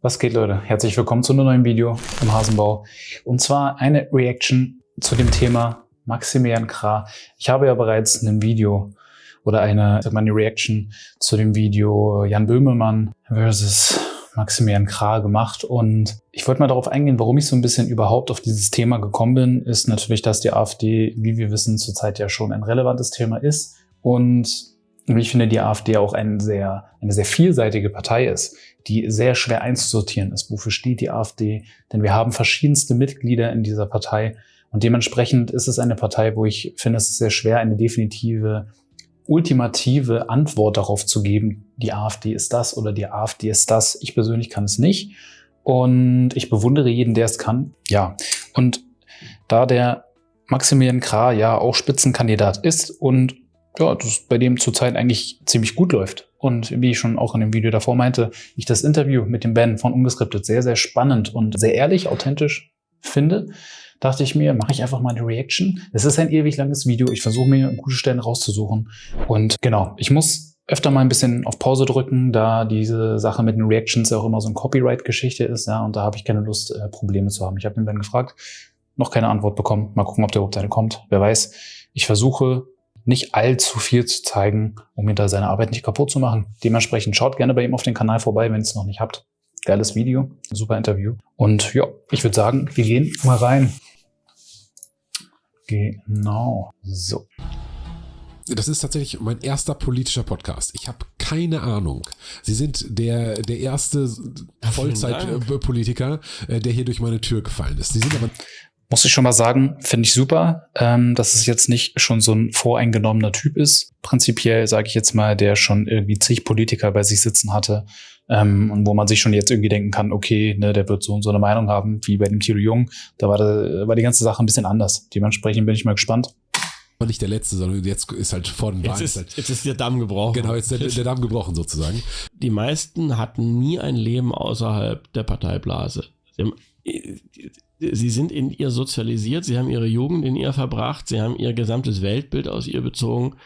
Was geht, Leute? Herzlich willkommen zu einem neuen Video im Hasenbau. Und zwar eine Reaction zu dem Thema Maximilian Krah. Ich habe ja bereits ein Video oder eine Reaction zu dem Video Jan Böhmermann versus Maximilian Krah gemacht. Und ich wollte mal darauf eingehen, warum ich so ein bisschen überhaupt auf dieses Thema gekommen bin, ist natürlich, dass die AfD, wie wir wissen, zurzeit ja schon ein relevantes Thema ist. Und ich finde, die AfD auch eine sehr vielseitige Partei ist, die sehr schwer einzusortieren ist. Wofür steht die AfD? Denn wir haben verschiedenste Mitglieder in dieser Partei. Und dementsprechend ist es eine Partei, wo ich finde, es ist sehr schwer, eine definitive, ultimative Antwort darauf zu geben. Die AfD ist das oder die AfD ist das. Ich persönlich kann es nicht. Und ich bewundere jeden, der es kann. Ja, und da der Maximilian Krah ja auch Spitzenkandidat ist und ja, das bei dem zurzeit eigentlich ziemlich gut läuft. Und wie ich schon auch in dem Video davor meinte, ich das Interview mit dem Ben von Ungeskriptet sehr, sehr spannend und sehr ehrlich, authentisch finde, dachte ich mir, mache ich einfach mal eine Reaction. Es ist ein ewig langes Video. Ich versuche mir gute Stellen rauszusuchen. Und genau, ich muss öfter mal ein bisschen auf Pause drücken, da diese Sache mit den Reactions ja auch immer so eine Copyright-Geschichte ist. Ja, und da habe ich keine Lust, Probleme zu haben. Ich habe den Ben gefragt, noch keine Antwort bekommen. Mal gucken, ob der überhaupt eine kommt. Wer weiß. Ich versuche nicht allzu viel zu zeigen, um ihm da seine Arbeit nicht kaputt zu machen. Dementsprechend schaut gerne bei ihm auf den Kanal vorbei, wenn ihr es noch nicht habt. Geiles Video, super Interview. Und ja, ich würde sagen, wir gehen mal rein. Genau, so. Das ist tatsächlich mein erster politischer Podcast. Ich habe keine Ahnung. Sie sind der erste Vollzeitpolitiker, der hier durch meine Tür gefallen ist. Sie sind aber... Muss ich schon mal sagen, finde ich super, dass es jetzt nicht schon so ein voreingenommener Typ ist. Prinzipiell sage ich jetzt mal, der schon irgendwie zig Politiker bei sich sitzen hatte und wo man sich schon jetzt irgendwie denken kann, okay, ne, der wird so und so eine Meinung haben, wie bei dem Thilo Jung. Da war die ganze Sache ein bisschen anders. Dementsprechend bin ich mal gespannt. Aber nicht der Letzte, sondern jetzt ist halt vor den Wahlen. Jetzt ist der Damm gebrochen. Genau, jetzt ist der Damm gebrochen sozusagen. Die meisten hatten nie ein Leben außerhalb der Parteiblase. Sie sind in ihr sozialisiert, sie haben ihre Jugend in ihr verbracht, sie haben ihr gesamtes Weltbild aus ihr bezogen.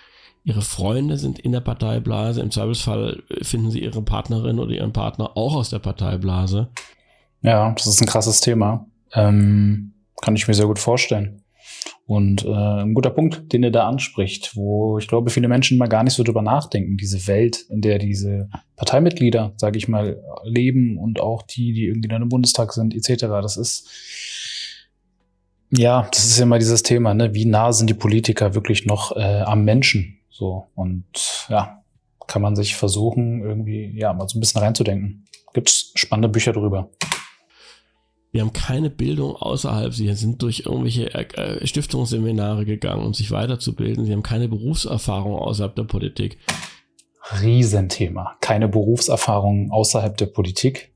Ihre Freunde sind in der Parteiblase. Im Zweifelsfall finden sie ihre Partnerin oder ihren Partner auch aus der Parteiblase. Ja, das ist ein krasses Thema. Kann ich mir sehr gut vorstellen. Und ein guter Punkt, den er da anspricht, wo ich glaube, viele Menschen mal gar nicht so drüber nachdenken. Diese Welt, in der diese Parteimitglieder, sage ich mal, leben und auch die irgendwie dann im Bundestag sind, etc. Das ist ja immer dieses Thema, ne? Wie nah sind die Politiker wirklich noch am Menschen? So, und ja, kann man sich versuchen, irgendwie ja mal so ein bisschen reinzudenken. Gibt's spannende Bücher drüber. Sie haben keine Bildung außerhalb, sie sind durch irgendwelche Stiftungsseminare gegangen, um sich weiterzubilden. Sie haben keine Berufserfahrung außerhalb der Politik. Riesenthema. Keine Berufserfahrung außerhalb der Politik.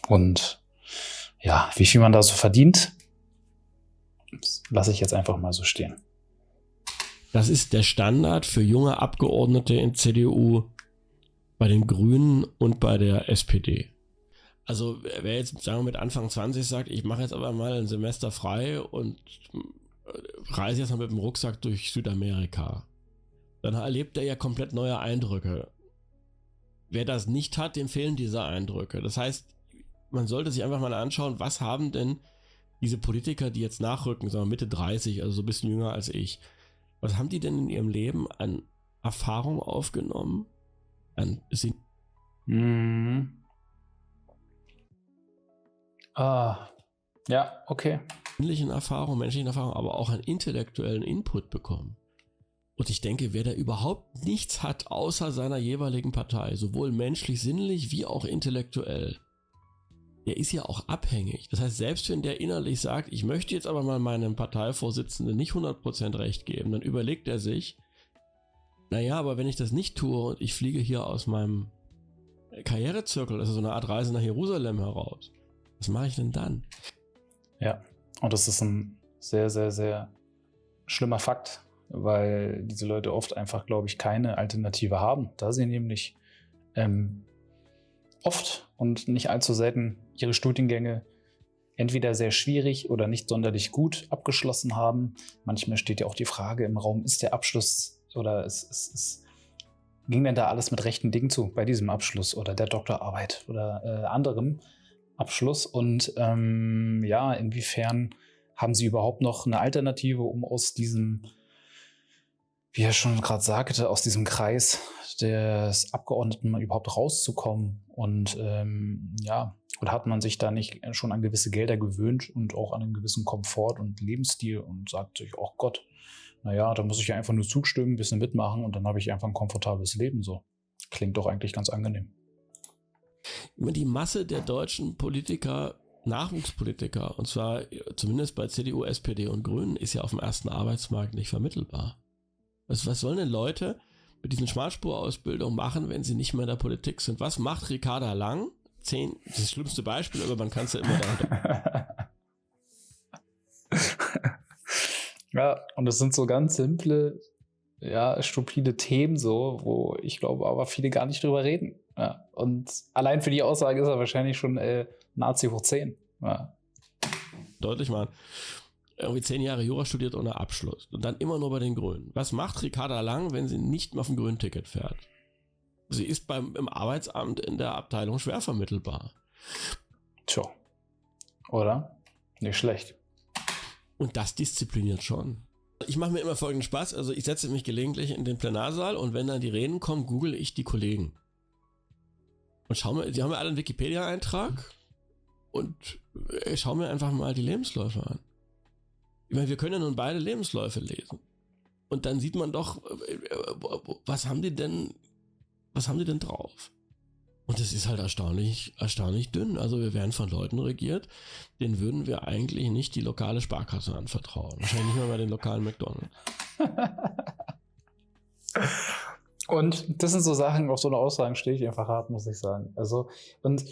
Und ja, wie viel man da so verdient, lasse ich jetzt einfach mal so stehen. Das ist der Standard für junge Abgeordnete in CDU, bei den Grünen und bei der SPD. Also wer jetzt, sagen wir, mit Anfang 20 sagt, ich mache jetzt aber mal ein Semester frei und reise jetzt mal mit dem Rucksack durch Südamerika, dann erlebt er ja komplett neue Eindrücke. Wer das nicht hat, dem fehlen diese Eindrücke. Das heißt, man sollte sich einfach mal anschauen, was haben denn diese Politiker, die jetzt nachrücken, sagen wir Mitte 30, also so ein bisschen jünger als ich, was haben die denn in ihrem Leben an Erfahrung aufgenommen? Ja, okay. Menschlichen Erfahrungen, aber auch einen intellektuellen Input bekommen. Und ich denke, wer da überhaupt nichts hat, außer seiner jeweiligen Partei, sowohl menschlich, sinnlich wie auch intellektuell, der ist ja auch abhängig. Das heißt, selbst wenn der innerlich sagt, ich möchte jetzt aber mal meinem Parteivorsitzenden nicht 100% recht geben, dann überlegt er sich, naja, aber wenn ich das nicht tue und ich fliege hier aus meinem Karrierezirkel, also so eine Art Reise nach Jerusalem heraus, was mache ich denn dann? Ja, und das ist ein sehr, sehr, sehr schlimmer Fakt, weil diese Leute oft einfach, glaube ich, keine Alternative haben, da sie nämlich oft und nicht allzu selten ihre Studiengänge entweder sehr schwierig oder nicht sonderlich gut abgeschlossen haben. Manchmal steht ja auch die Frage im Raum, ist der Abschluss oder ging denn da alles mit rechten Dingen zu bei diesem Abschluss oder der Doktorarbeit oder anderem? Abschluss. Und ja, inwiefern haben Sie überhaupt noch eine Alternative, um aus diesem, wie er schon gerade sagte, aus diesem Kreis des Abgeordneten überhaupt rauszukommen? Und ja, oder hat man sich da nicht schon an gewisse Gelder gewöhnt und auch an einen gewissen Komfort und Lebensstil und sagt sich, oh Gott, naja, da muss ich ja einfach nur zustimmen, ein bisschen mitmachen und dann habe ich einfach ein komfortables Leben. So klingt doch eigentlich ganz angenehm. Die Masse der deutschen Politiker, Nachwuchspolitiker, und zwar zumindest bei CDU, SPD und Grünen, ist ja auf dem ersten Arbeitsmarkt nicht vermittelbar. Was sollen denn Leute mit diesen Schmalspurausbildungen machen, wenn sie nicht mehr in der Politik sind? Was macht Ricarda Lang? Das ist das schlimmste Beispiel, aber man kann es ja immer dahinter. Ja, und das sind so ganz simple, ja, stupide Themen so, wo ich glaube aber viele gar nicht drüber reden. Ja, und allein für die Aussage ist er wahrscheinlich schon Nazi hoch 10. Ja. Deutlich mal. Irgendwie 10 Jahre Jura studiert ohne Abschluss. Und dann immer nur bei den Grünen. Was macht Ricarda Lang, wenn sie nicht mehr auf dem grünen Ticket fährt? Sie ist im Arbeitsamt in der Abteilung schwer vermittelbar. Tja. Oder? Nicht schlecht. Und das diszipliniert schon. Ich mache mir immer folgenden Spaß. Also ich setze mich gelegentlich in den Plenarsaal und wenn dann die Reden kommen, google ich die Kollegen. Und schau mir, die haben ja alle einen Wikipedia-Eintrag und ich schaue mir einfach mal die Lebensläufe an. Ich meine, wir können ja nun beide Lebensläufe lesen. Und dann sieht man doch, was haben die denn drauf? Und das ist halt erstaunlich dünn. Also wir werden von Leuten regiert, denen würden wir eigentlich nicht die lokale Sparkasse anvertrauen. Wahrscheinlich nicht mal bei den lokalen McDonald's. Und das sind so Sachen, auf so eine Aussagen stehe ich einfach hart, muss ich sagen. Also, und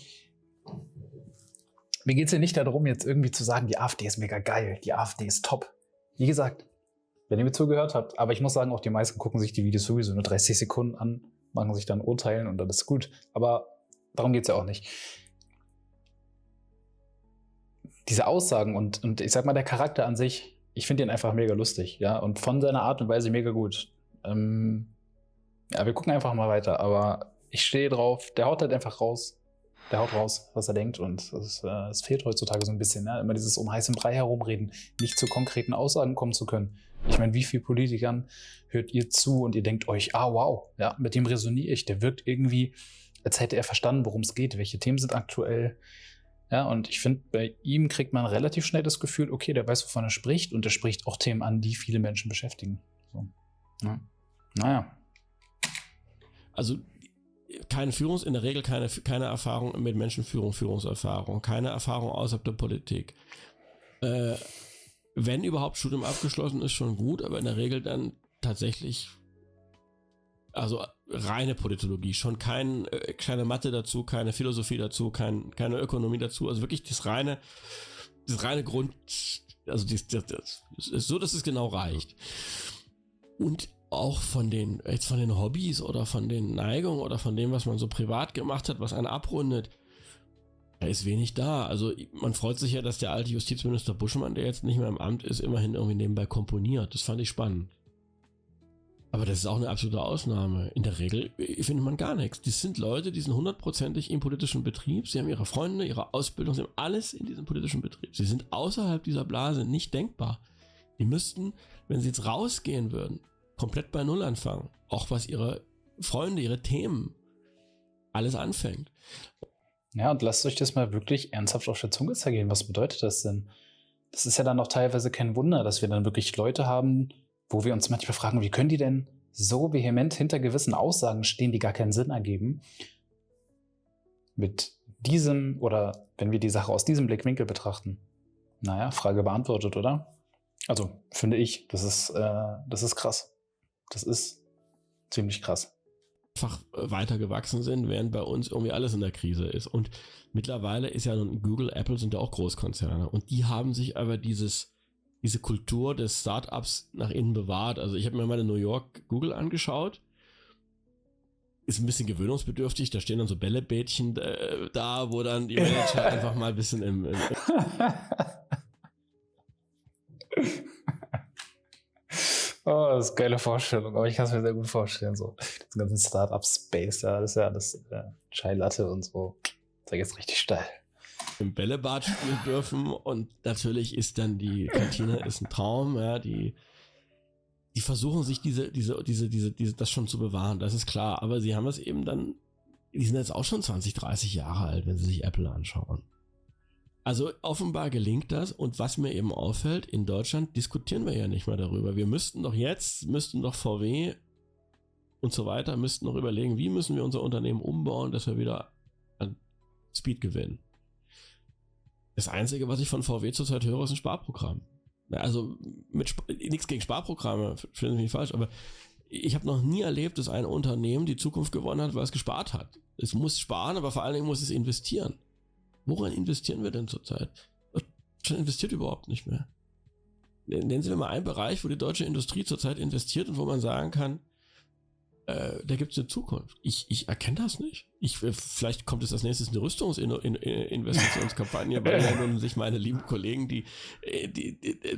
mir geht's ja nicht darum, jetzt irgendwie zu sagen, die AfD ist mega geil, die AfD ist top. Wie gesagt, wenn ihr mir zugehört habt, aber ich muss sagen, auch die meisten gucken sich die Videos sowieso nur 30 Sekunden an, machen sich dann Urteilen und dann ist gut. Aber darum geht's ja auch nicht. Diese Aussagen und ich sag mal, der Charakter an sich, ich finde ihn einfach mega lustig, ja, und von seiner Art und Weise mega gut. Ja, wir gucken einfach mal weiter, aber ich stehe drauf, der haut halt einfach raus. Der haut raus, was er denkt und es fehlt heutzutage so ein bisschen, ja, immer dieses um heißen Brei herumreden, nicht zu konkreten Aussagen kommen zu können. Ich meine, wie vielen Politikern hört ihr zu und ihr denkt euch, ah wow, ja, mit dem resoniere ich, der wirkt irgendwie, als hätte er verstanden, worum es geht, welche Themen sind aktuell. Ja, und ich finde, bei ihm kriegt man relativ schnell das Gefühl, okay, der weiß, wovon er spricht und er spricht auch Themen an, die viele Menschen beschäftigen. So. Ja. Naja. Also in der Regel keine Erfahrung mit Menschenführung, Führungserfahrung, keine Erfahrung außerhalb der Politik. Wenn überhaupt Studium abgeschlossen ist, schon gut, aber in der Regel dann tatsächlich, also reine Politologie, schon keine Mathe dazu, keine Philosophie dazu, keine Ökonomie dazu, also wirklich das reine Grund, also das ist so, dass es genau reicht. Und auch von den Hobbys oder von den Neigungen oder von dem, was man so privat gemacht hat, was einen abrundet, da ist wenig da. Also man freut sich ja, dass der alte Justizminister Buschmann, der jetzt nicht mehr im Amt ist, immerhin irgendwie nebenbei komponiert. Das fand ich spannend. Aber das ist auch eine absolute Ausnahme. In der Regel findet man gar nichts. Das sind Leute, die sind 100%ig im politischen Betrieb. Sie haben ihre Freunde, ihre Ausbildung, sie haben alles in diesem politischen Betrieb. Sie sind außerhalb dieser Blase nicht denkbar. Die müssten, wenn sie jetzt rausgehen würden, komplett bei Null anfangen. Auch was ihre Freunde, ihre Themen alles anfängt. Ja, und lasst euch das mal wirklich ernsthaft auf der Zunge zergehen. Was bedeutet das denn? Das ist ja dann auch teilweise kein Wunder, dass wir dann wirklich Leute haben, wo wir uns manchmal fragen, wie können die denn so vehement hinter gewissen Aussagen stehen, die gar keinen Sinn ergeben? Mit diesem, oder wenn wir die Sache aus diesem Blickwinkel betrachten. Naja, Frage beantwortet, oder? Also, finde ich, das ist krass. Das ist ziemlich krass. Einfach weiter gewachsen sind, während bei uns irgendwie alles in der Krise ist. Und mittlerweile ist ja nun Google, Apple sind ja auch Großkonzerne. Und die haben sich aber diese Kultur des Startups nach innen bewahrt. Also ich habe mir mal in New York Google angeschaut. Ist ein bisschen gewöhnungsbedürftig. Da stehen dann so Bällebädchen da, wo dann die Manager einfach mal ein bisschen im Oh, das ist eine geile Vorstellung, aber ich kann es mir sehr gut vorstellen, so den ganzen Startup-Space, ja, das ist ja das Chai Latte und so. Das ist jetzt richtig steil. im Bällebad spielen dürfen und natürlich ist dann die Kantine ist ein Traum, ja, die versuchen sich das schon zu bewahren, das ist klar, aber sie haben es eben dann, die sind jetzt auch schon 20, 30 Jahre alt, wenn sie sich Apple anschauen. Also offenbar gelingt das und was mir eben auffällt, in Deutschland diskutieren wir ja nicht mehr darüber. Wir müssten doch VW und so weiter, müssten noch überlegen, wie müssen wir unser Unternehmen umbauen, dass wir wieder an Speed gewinnen. Das Einzige, was ich von VW zurzeit höre, ist ein Sparprogramm. Also nichts gegen Sparprogramme, verstehen Sie mich nicht falsch, aber ich habe noch nie erlebt, dass ein Unternehmen die Zukunft gewonnen hat, weil es gespart hat. Es muss sparen, aber vor allen Dingen muss es investieren. Woran investieren wir denn zurzeit? Deutschland investiert überhaupt nicht mehr. Nennen Sie mir mal einen Bereich, wo die deutsche Industrie zurzeit investiert und wo man sagen kann, da gibt es eine Zukunft. Ich erkenne das nicht. Vielleicht kommt es als nächstes eine Rüstungsinvestitionskampagne, weil ja nun sich meine lieben Kollegen, die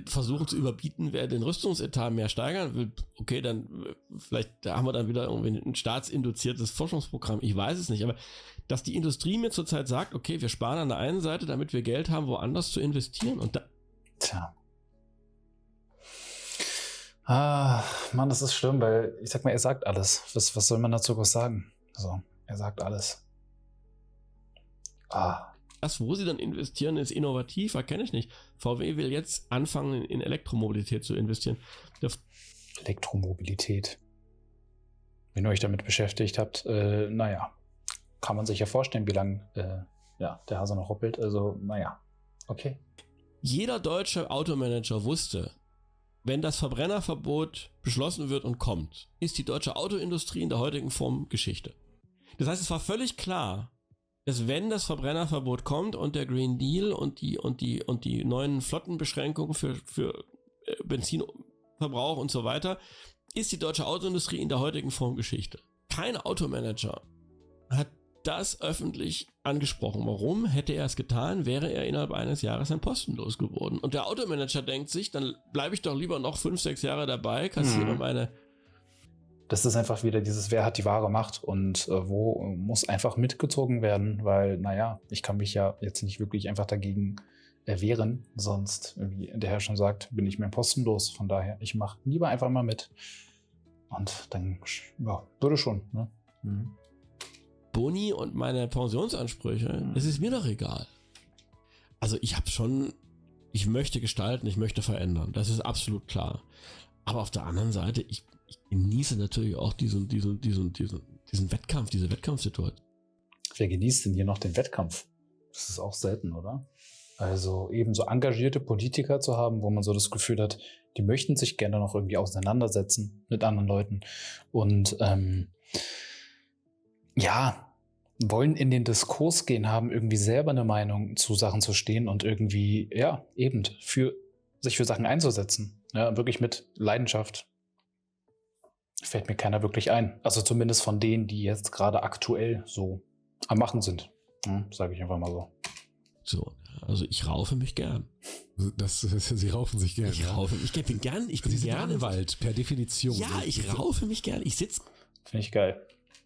versuchen zu überbieten, wer den Rüstungsetat mehr steigern will. Okay, dann vielleicht haben wir dann wieder irgendwie ein staatsinduziertes Forschungsprogramm. Ich weiß es nicht, aber dass die Industrie mir zurzeit sagt, okay, wir sparen an der einen Seite, damit wir Geld haben, woanders zu investieren und da. Tja. Ah, Mann, das ist schlimm, weil ich sag mal, er sagt alles. Was soll man dazu was sagen? Also, er sagt alles. Das, wo sie dann investieren, ist innovativ, erkenne ich nicht. VW will jetzt anfangen, in Elektromobilität zu investieren. Elektromobilität. Wenn ihr euch damit beschäftigt habt, naja, kann man sich ja vorstellen, wie lange der Hase noch hoppelt. Also, naja, okay. Jeder deutsche Automanager wusste, wenn das Verbrennerverbot beschlossen wird und kommt, ist die deutsche Autoindustrie in der heutigen Form Geschichte. Das heißt, es war völlig klar, dass wenn das Verbrennerverbot kommt und der Green Deal und die neuen Flottenbeschränkungen für Benzinverbrauch und so weiter, ist die deutsche Autoindustrie in der heutigen Form Geschichte. Kein Automanager hat das öffentlich angesprochen. Warum hätte er es getan, wäre er innerhalb eines Jahres ein Posten losgeworden. Und der Automanager denkt sich, dann bleibe ich doch lieber noch 5, 6 Jahre dabei, kassiere meine... Das ist einfach wieder dieses, wer hat die wahre Macht und wo muss einfach mitgezogen werden, weil, naja, ich kann mich ja jetzt nicht wirklich einfach dagegen wehren, sonst, wie der Herr schon sagt, bin ich mir postenlos. Von daher, ich mache lieber einfach mal mit. Und dann, ja, würde schon, ne? Mhm. Boni und meine Pensionsansprüche, es ist mir doch egal. Also ich möchte gestalten, ich möchte verändern, das ist absolut klar. Aber auf der anderen Seite, ich genieße natürlich auch diesen Wettkampf, diese Wettkampfsituation. Wer genießt denn hier noch den Wettkampf? Das ist auch selten, oder? Also eben so engagierte Politiker zu haben, wo man so das Gefühl hat, die möchten sich gerne noch irgendwie auseinandersetzen mit anderen Leuten und wollen in den Diskurs gehen, haben irgendwie selber eine Meinung zu Sachen zu stehen und irgendwie, ja, eben sich für Sachen einzusetzen. Ja, wirklich mit Leidenschaft. Fällt mir keiner wirklich ein. Also zumindest von denen, die jetzt gerade aktuell so am Machen sind. Sage ich einfach mal so. So, also ich raufe mich gern. Sie raufen sich gern. Ich raufe mich gern. Ich bin Sie sind gerne Anwalt, per Definition. Ja, ich raufe mich gern. Ich sitze Finde ich geil.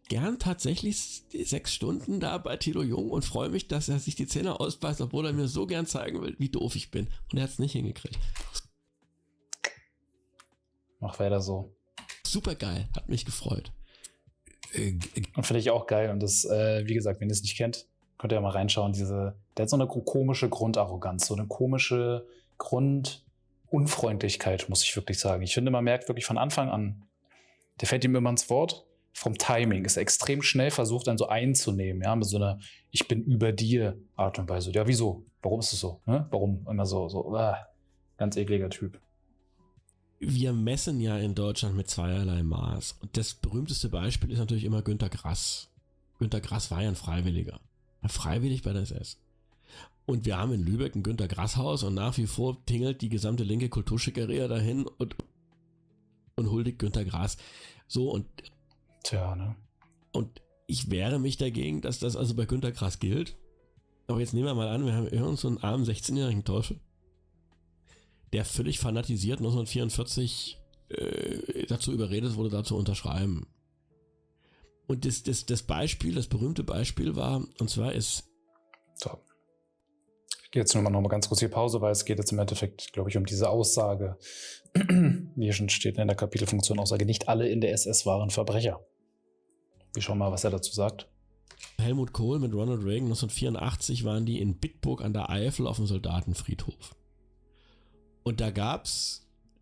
gern tatsächlich 6 Stunden da bei Tilo Jung und freue mich, dass er sich die Zähne ausbeißt, obwohl er mir so gern zeigen will, wie doof ich bin. Und er hat es nicht hingekriegt. Mach weiter so. Super geil, hat mich gefreut. Und finde ich auch geil. Und das, wie gesagt, wenn ihr es nicht kennt, könnt ihr ja mal reinschauen. Der hat so eine komische Grundarroganz, so eine komische Grundunfreundlichkeit, muss ich wirklich sagen. Ich finde, man merkt wirklich von Anfang an, der fällt ihm immer ins Wort. Vom Timing ist er extrem schnell versucht, dann so einzunehmen, ja, mit so einer Ich bin über dir Art und Weise. Ja, wieso? Warum ist es so? Ne? Warum immer so, ganz ekliger Typ. Wir messen ja in Deutschland mit zweierlei Maß. Und das berühmteste Beispiel ist natürlich immer Günter Grass. Günter Grass war ja ein Freiwilliger. Freiwillig bei der SS. Und wir haben in Lübeck ein Günter Grass Haus und nach wie vor tingelt die gesamte linke Kulturschickeria dahin und huldigt Günter Grass. So und tja, ne? Und ich wehre mich dagegen, dass das also bei Günter Grass gilt. Aber jetzt nehmen wir mal an, wir haben irgend so einen armen 16-jährigen Teufel, der völlig fanatisiert 1944 dazu überredet wurde, da zu unterschreiben. Und das berühmte Beispiel war, und zwar ist so. Jetzt nur noch mal ganz kurz hier Pause, weil es geht jetzt im Endeffekt, glaube ich, um diese Aussage, wie hier schon steht in der Kapitelfunktion Aussage, nicht alle in der SS waren Verbrecher. Wir schauen mal, was er dazu sagt. Helmut Kohl mit Ronald Reagan 1984 waren die in Bitburg an der Eifel auf dem Soldatenfriedhof. Und da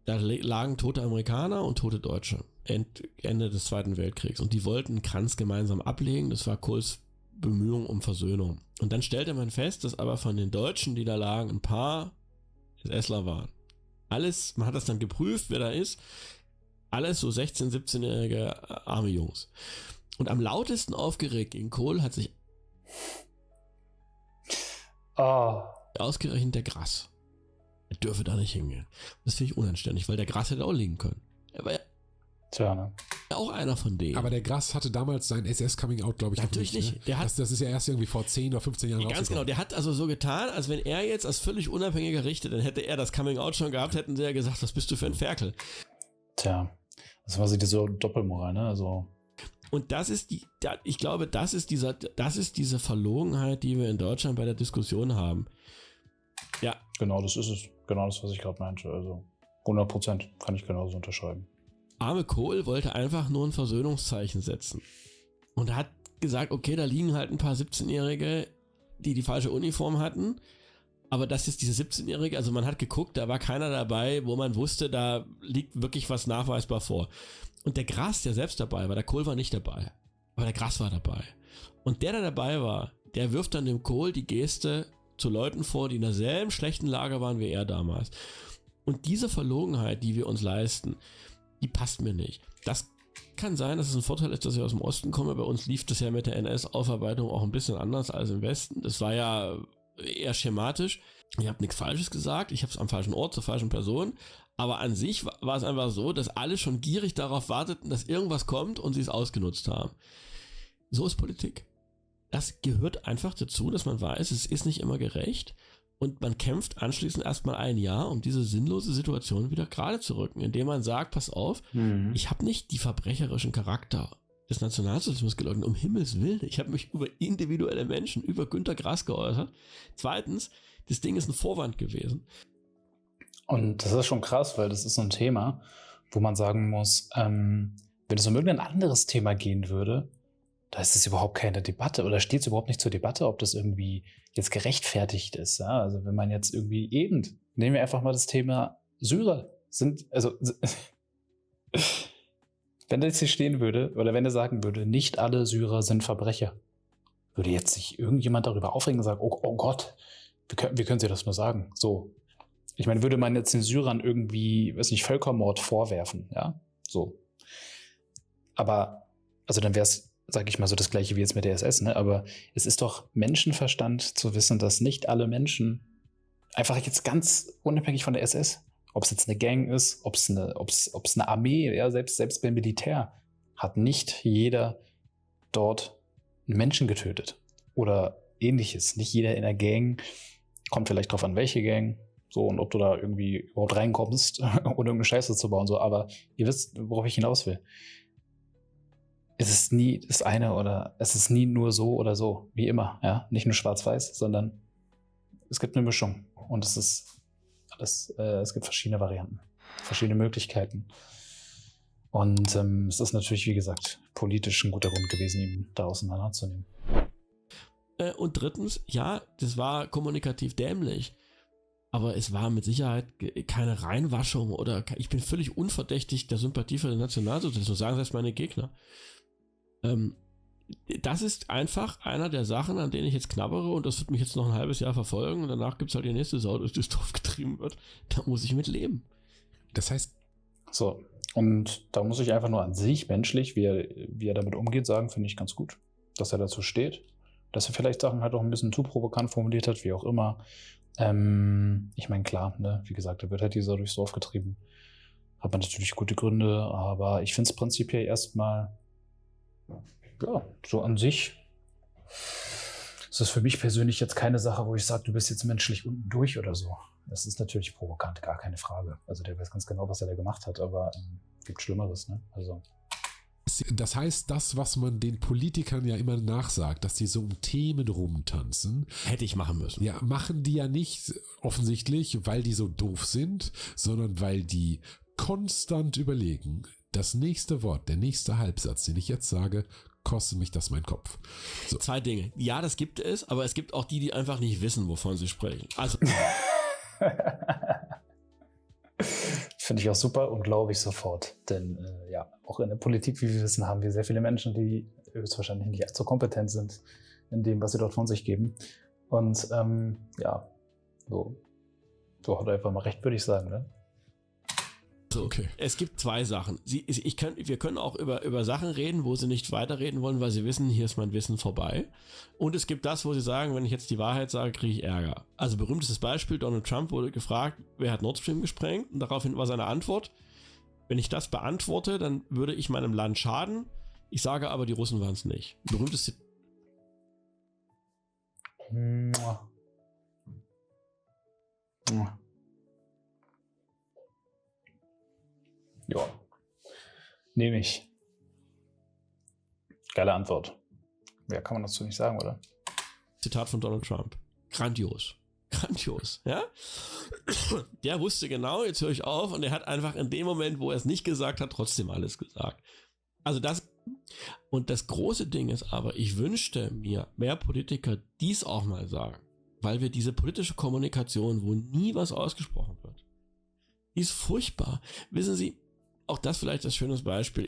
lagen tote Amerikaner und tote Deutsche. Ende des Zweiten Weltkriegs. Und die wollten einen Kranz gemeinsam ablegen. Das war Kohls Bemühung um Versöhnung. Und dann stellte man fest, dass aber von den Deutschen, die da lagen, ein paar SSler waren. Alles, man hat das dann geprüft, wer da ist. Alles so 16-, 17-jährige arme Jungs. Und am lautesten aufgeregt gegen Kohl hat sich ausgerechnet der Grass. Er dürfe da nicht hingehen. Das finde ich unanständig, weil der Grass hätte auch liegen können. Er war Ne? auch einer von denen. Aber der Grass hatte damals sein SS-Coming-out, glaube ich, natürlich noch nicht. nicht. Ne? Der Das ist ja erst irgendwie vor 10 oder 15 Jahren Ganz genau, der hat also so getan, als wenn er jetzt als völlig unabhängiger Richter, dann hätte er das Coming-out schon gehabt, hätten sie ja gesagt, was bist du für ein Ferkel? Tja, das war so diese Doppelmoral, ne? Also. Und ich glaube, das ist diese Verlogenheit, die wir in Deutschland bei der Diskussion haben. Ja. Genau, das ist es. Genau das, was ich gerade meinte. Also 100% kann ich genauso unterschreiben. Arme Kohl wollte einfach nur ein Versöhnungszeichen setzen. Und hat gesagt, okay, da liegen halt ein paar 17-Jährige, die falsche Uniform hatten. Aber das ist diese 17-Jährige, also man hat geguckt, da war keiner dabei, wo man wusste, da liegt wirklich was nachweisbar vor. Und der Grass, der selbst dabei war, der Kohl war nicht dabei. Aber der Grass war dabei. Und der dabei war, der wirft dann dem Kohl die Geste zu Leuten vor, die in derselben schlechten Lage waren wie er damals. Und diese Verlogenheit, die wir uns leisten, die passt mir nicht. Das kann sein, dass es ein Vorteil ist, dass ich aus dem Osten komme. Bei uns lief das ja mit der NS-Aufarbeitung auch ein bisschen anders als im Westen. Das war ja eher schematisch. Ich habe nichts Falsches gesagt. Ich habe es am falschen Ort zur falschen Person. Aber an sich war es einfach so, dass alle schon gierig darauf warteten, dass irgendwas kommt und sie es ausgenutzt haben. So ist Politik. Das gehört einfach dazu, dass man weiß, es ist nicht immer gerecht. Und man kämpft anschließend erstmal ein Jahr, um diese sinnlose Situation wieder gerade zu rücken, indem man sagt, pass auf, ich habe nicht die verbrecherischen Charakter des Nationalsozialismus geleugnet, um Himmels Willen. Ich habe mich über individuelle Menschen, über Günter Grass geäußert. Zweitens, das Ding ist ein Vorwand gewesen. Und das ist schon krass, weil das ist so ein Thema, wo man sagen muss, wenn es um irgendein anderes Thema gehen würde, da ist es überhaupt keine Debatte oder steht es überhaupt nicht zur Debatte, ob das irgendwie jetzt gerechtfertigt ist. Ja? Also wenn man jetzt irgendwie nehmen wir einfach mal das Thema Syrer wenn der jetzt hier stehen würde oder wenn er sagen würde, nicht alle Syrer sind Verbrecher, würde jetzt sich irgendjemand darüber aufregen und sagen, oh Gott, wie können Sie das nur sagen? So. Ich meine, würde man jetzt den Syrern irgendwie, weiß nicht, Völkermord vorwerfen, ja? So. Aber, also dann wäre es, sag ich mal, so das Gleiche wie jetzt mit der SS, ne? Aber es ist doch Menschenverstand zu wissen, dass nicht alle Menschen, einfach jetzt ganz unabhängig von der SS, ob es jetzt eine Gang ist, ob es eine Armee, ja, selbst beim Militär, hat nicht jeder dort einen Menschen getötet. Oder ähnliches. Nicht jeder in der Gang, kommt vielleicht drauf an, welche Gang, so, und ob du da irgendwie überhaupt reinkommst, ohne irgendeine Scheiße zu bauen, so. Aber ihr wisst, worauf ich hinaus will. Es ist nie das eine oder es ist nie nur so oder so, wie immer, ja. Nicht nur schwarz-weiß, sondern es gibt eine Mischung. Und es ist alles, es gibt verschiedene Varianten, verschiedene Möglichkeiten. Und es ist natürlich, wie gesagt, politisch ein guter Grund gewesen, ihn da auseinanderzunehmen. Und drittens, ja, das war kommunikativ dämlich. Aber es war mit Sicherheit keine Reinwaschung oder ich bin völlig unverdächtig der Sympathie für den Nationalsozialismus, sagen selbst meine Gegner. Das ist einfach einer der Sachen, an denen ich jetzt knabbere und das wird mich jetzt noch ein halbes Jahr verfolgen und danach gibt es halt die nächste Sau, durch das Dorf getrieben wird. Da muss ich mit leben. Das heißt... So, und da muss ich einfach nur an sich menschlich, wie er damit umgeht, sagen, finde ich ganz gut, dass er dazu steht. Dass er vielleicht Sachen halt auch ein bisschen zu provokant formuliert hat, wie auch immer. Ich meine, klar, ne, wie gesagt, da wird halt dieser durchs Dorf getrieben. Hat man natürlich gute Gründe, aber ich finde es prinzipiell erstmal, ja, so an sich. Es ist für mich persönlich jetzt keine Sache, wo ich sage, du bist jetzt menschlich unten durch oder so. Das ist natürlich provokant, gar keine Frage. Also der weiß ganz genau, was er da gemacht hat, aber gibt Schlimmeres, ne? Also. Das heißt, das, was man den Politikern ja immer nachsagt, dass die so um Themen rumtanzen. Hätte ich machen müssen. Ja, machen die ja nicht offensichtlich, weil die so doof sind, sondern weil die konstant überlegen, das nächste Wort, der nächste Halbsatz, den ich jetzt sage, kostet mich das meinen Kopf. So. 2 Dinge. Ja, das gibt es, aber es gibt auch die einfach nicht wissen, wovon sie sprechen. Also Finde ich auch super und glaube ich sofort. Denn auch in der Politik, wie wir wissen, haben wir sehr viele Menschen, die höchstwahrscheinlich nicht allzu kompetent sind in dem, was sie dort von sich geben. Und so hat er einfach mal recht, würde ich sagen. Ne? So, okay. Es gibt 2 Sachen. Wir können auch über Sachen reden, wo sie nicht weiterreden wollen, weil sie wissen, hier ist mein Wissen vorbei. Und es gibt das, wo sie sagen, wenn ich jetzt die Wahrheit sage, kriege ich Ärger. Also berühmtestes Beispiel, Donald Trump wurde gefragt, wer hat Nord Stream gesprengt? Und daraufhin war seine Antwort, wenn ich das beantworte, dann würde ich meinem Land schaden. Ich sage aber, die Russen waren es nicht. Berühmteste... Ja, nehme ich. Geile Antwort. Mehr kann man dazu nicht sagen, oder? Zitat von Donald Trump. Grandios. Grandios, ja? Der wusste genau, jetzt höre ich auf, und er hat einfach in dem Moment, wo er es nicht gesagt hat, trotzdem alles gesagt. Also das große Ding ist aber, ich wünschte mir mehr Politiker dies auch mal sagen, weil wir diese politische Kommunikation, wo nie was ausgesprochen wird, die ist furchtbar. Wissen Sie, auch das vielleicht das schönes Beispiel.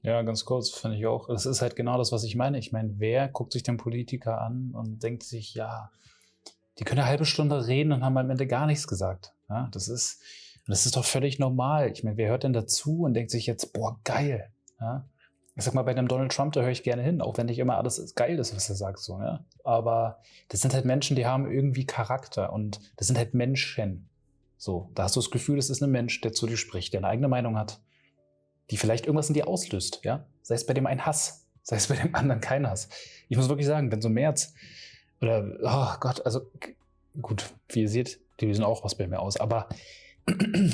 Ja, ganz kurz, finde ich auch. Das ist halt genau das, was ich meine. Ich meine, wer guckt sich den Politiker an und denkt sich, ja, die können eine halbe Stunde reden und haben am Ende gar nichts gesagt. Ja, das ist doch völlig normal. Ich meine, wer hört denn dazu und denkt sich jetzt, boah, geil. Ja? Ich sag mal, bei dem Donald Trump, da höre ich gerne hin, auch wenn nicht immer alles geil ist, was er sagt, so, ja. Aber das sind halt Menschen, die haben irgendwie Charakter und das sind halt Menschen. So, da hast du das Gefühl, das ist ein Mensch, der zu dir spricht, der eine eigene Meinung hat, die vielleicht irgendwas in dir auslöst, ja? Sei es bei dem ein Hass, sei es bei dem anderen kein Hass. Ich muss wirklich sagen, wenn so Merz oder, oh Gott, also gut, wie ihr seht, die lösen auch was bei mir aus, aber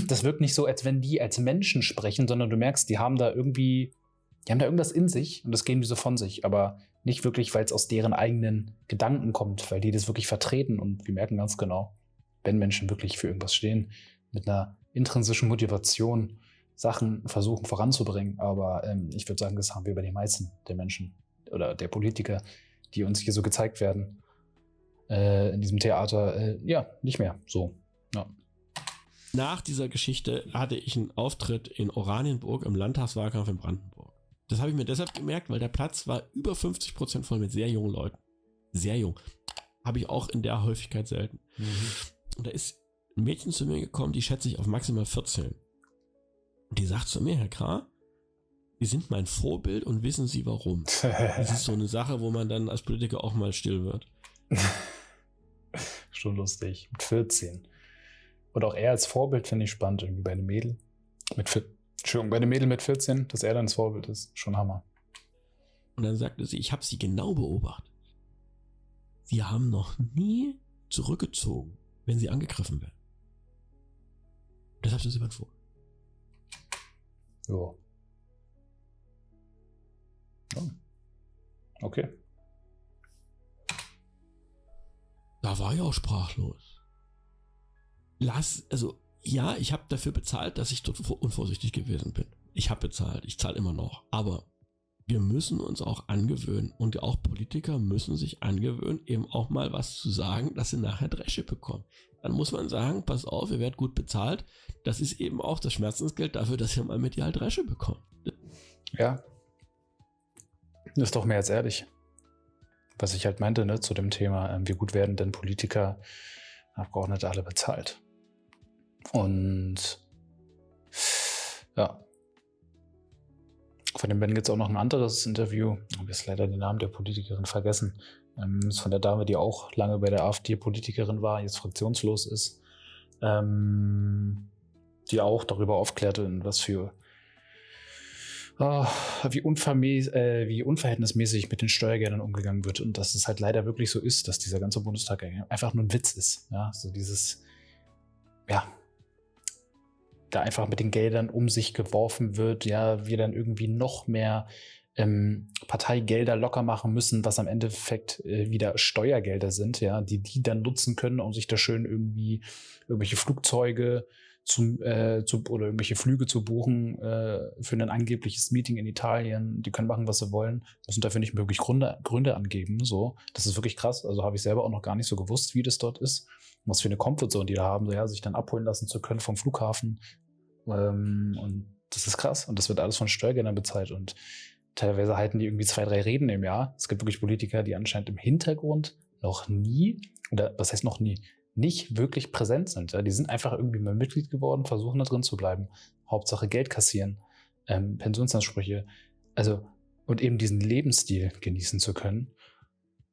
das wirkt nicht so, als wenn die als Menschen sprechen, sondern du merkst, die haben da irgendwas in sich und das geben die so von sich, aber nicht wirklich, weil es aus deren eigenen Gedanken kommt, weil die das wirklich vertreten und wir merken ganz genau, wenn Menschen wirklich für irgendwas stehen, mit einer intrinsischen Motivation Sachen versuchen voranzubringen. Aber ich würde sagen, das haben wir bei den meisten der Menschen oder der Politiker, die uns hier so gezeigt werden, in diesem Theater, nicht mehr so. Ja. Nach dieser Geschichte hatte ich einen Auftritt in Oranienburg im Landtagswahlkampf in Brandenburg. Das habe ich mir deshalb gemerkt, weil der Platz war über 50% voll mit sehr jungen Leuten. Sehr jung. Habe ich auch in der Häufigkeit selten. Mhm. Und da ist ein Mädchen zu mir gekommen, die schätze ich auf maximal 14. Und die sagt zu mir, Herr Krah, Sie sind mein Vorbild und wissen Sie warum. Das ist so eine Sache, wo man dann als Politiker auch mal still wird. Schon lustig. Mit 14. Und auch er als Vorbild finde ich spannend, irgendwie bei einem Mädel. Bei einem Mädel mit 14, dass er dann das Vorbild ist. Schon Hammer. Und dann sagte sie, ich habe Sie genau beobachtet. Sie haben noch nie zurückgezogen, wenn Sie angegriffen werden. Deshalb sind Sie mein Vorbild. Jo. Ja. Okay. Da war ich auch sprachlos. Ja, ich habe dafür bezahlt, dass ich dort unvorsichtig gewesen bin. Ich habe bezahlt, ich zahle immer noch. Aber wir müssen uns auch angewöhnen und auch Politiker müssen sich angewöhnen, eben auch mal was zu sagen, dass sie nachher Dresche bekommen. Dann muss man sagen, pass auf, ihr werdet gut bezahlt. Das ist eben auch das Schmerzensgeld dafür, dass ihr mal medial Dresche bekommt. Ja. Das ist doch mehr als ehrlich. Was ich halt meinte, ne, zu dem Thema, wie gut werden denn Politiker, Abgeordnete alle bezahlt? Und ja. Von dem Ben gibt es auch noch ein anderes Interview. Ich habe jetzt leider den Namen der Politikerin vergessen. Ist von der Dame, die auch lange bei der AfD Politikerin war, jetzt fraktionslos ist. Die auch darüber aufklärte, in was für wie unverhältnismäßig mit den Steuergeldern umgegangen wird und dass es halt leider wirklich so ist, dass dieser ganze Bundestag einfach nur ein Witz ist. Ja, so dieses, ja, da einfach mit den Geldern um sich geworfen wird, ja, wir dann irgendwie noch mehr Parteigelder locker machen müssen, was am Endeffekt wieder Steuergelder sind, ja, die dann nutzen können, um sich da schön irgendwie irgendwelche Flugzeuge oder irgendwelche Flüge zu buchen für ein angebliches Meeting in Italien. Die können machen, was sie wollen, müssen dafür nicht wirklich Gründe angeben. So, das ist wirklich krass. Also habe ich selber auch noch gar nicht so gewusst, wie das dort ist, was für eine Comfortzone die da haben, so, ja, sich dann abholen lassen zu können vom Flughafen. Und das ist krass. Und das wird alles von Steuergeldern bezahlt. Und teilweise halten die irgendwie 2, 3 Reden im Jahr. Es gibt wirklich Politiker, die anscheinend im Hintergrund noch nie, oder was heißt noch nie, nicht wirklich präsent sind. Ja? Die sind einfach irgendwie mal Mitglied geworden, versuchen da drin zu bleiben. Hauptsache Geld kassieren, Pensionsansprüche. Also, und eben diesen Lebensstil genießen zu können.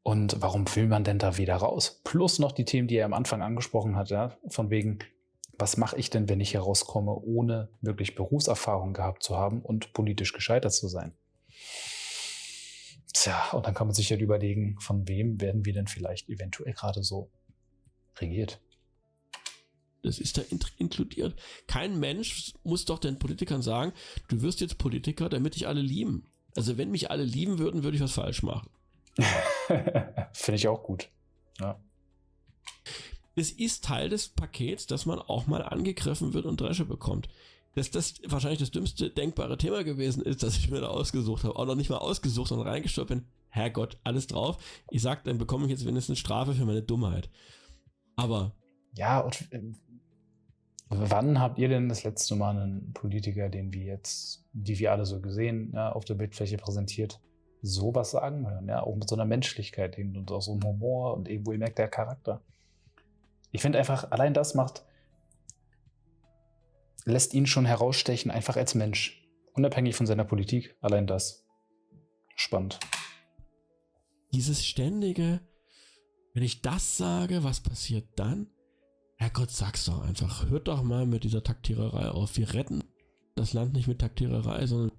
Und warum will man denn da wieder raus? Plus noch die Themen, die er am Anfang angesprochen hat, ja? Von wegen, was mache ich denn, wenn ich herauskomme, ohne wirklich Berufserfahrung gehabt zu haben und politisch gescheitert zu sein? Tja, und dann kann man sich halt überlegen, von wem werden wir denn vielleicht eventuell gerade so regiert. Das ist da inkludiert. Kein Mensch muss doch den Politikern sagen, du wirst jetzt Politiker, damit dich alle lieben. Also wenn mich alle lieben würden, würde ich was falsch machen. Finde ich auch gut. Ja. Es ist Teil des Pakets, dass man auch mal angegriffen wird und Dresche bekommt. Dass das wahrscheinlich das dümmste denkbare Thema gewesen ist, das ich mir da ausgesucht habe. Auch noch nicht mal ausgesucht, sondern reingestolpert bin. Herrgott, alles drauf. Ich sag, dann bekomme ich jetzt wenigstens Strafe für meine Dummheit. Aber... Ja, und wann habt ihr denn das letzte Mal einen Politiker, die wir alle so gesehen, ja, auf der Bildfläche präsentiert, sowas sagen hören? Ja, auch mit so einer Menschlichkeit und auch so einem Humor und irgendwo ihr merkt der Charakter. Ich finde einfach, allein das lässt ihn schon herausstechen, einfach als Mensch. Unabhängig von seiner Politik, allein das. Spannend. Dieses ständige, wenn ich das sage, was passiert dann? Herrgott, sag's doch einfach. Hört doch mal mit dieser Taktiererei auf. Wir retten das Land nicht mit Taktiererei, sondern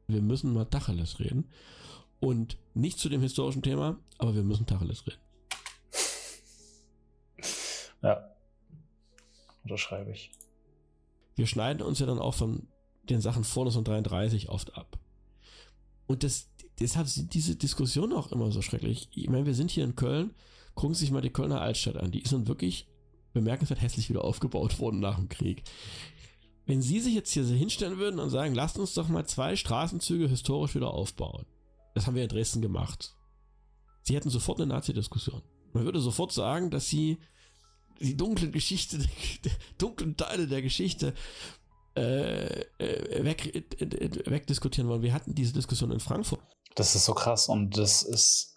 wir müssen mal Tacheles reden. Und nicht zu dem historischen Thema, aber wir müssen Tacheles reden. Ja. Unterschreibe ich. Wir schneiden uns ja dann auch von den Sachen vor 1933 oft ab. Und deshalb sind diese Diskussionen auch immer so schrecklich. Ich meine, wir sind hier in Köln, gucken Sie sich mal die Kölner Altstadt an. Die ist nun wirklich bemerkenswert hässlich wieder aufgebaut worden nach dem Krieg. Wenn Sie sich jetzt hier hinstellen würden und sagen, lasst uns doch mal 2 Straßenzüge historisch wieder aufbauen. Das haben wir in Dresden gemacht. Sie hätten sofort eine Nazi-Diskussion. Man würde sofort sagen, dass Sie die dunklen Teile der Geschichte wegdiskutieren wollen. Wir hatten diese Diskussion in Frankfurt. Das ist so krass und das ist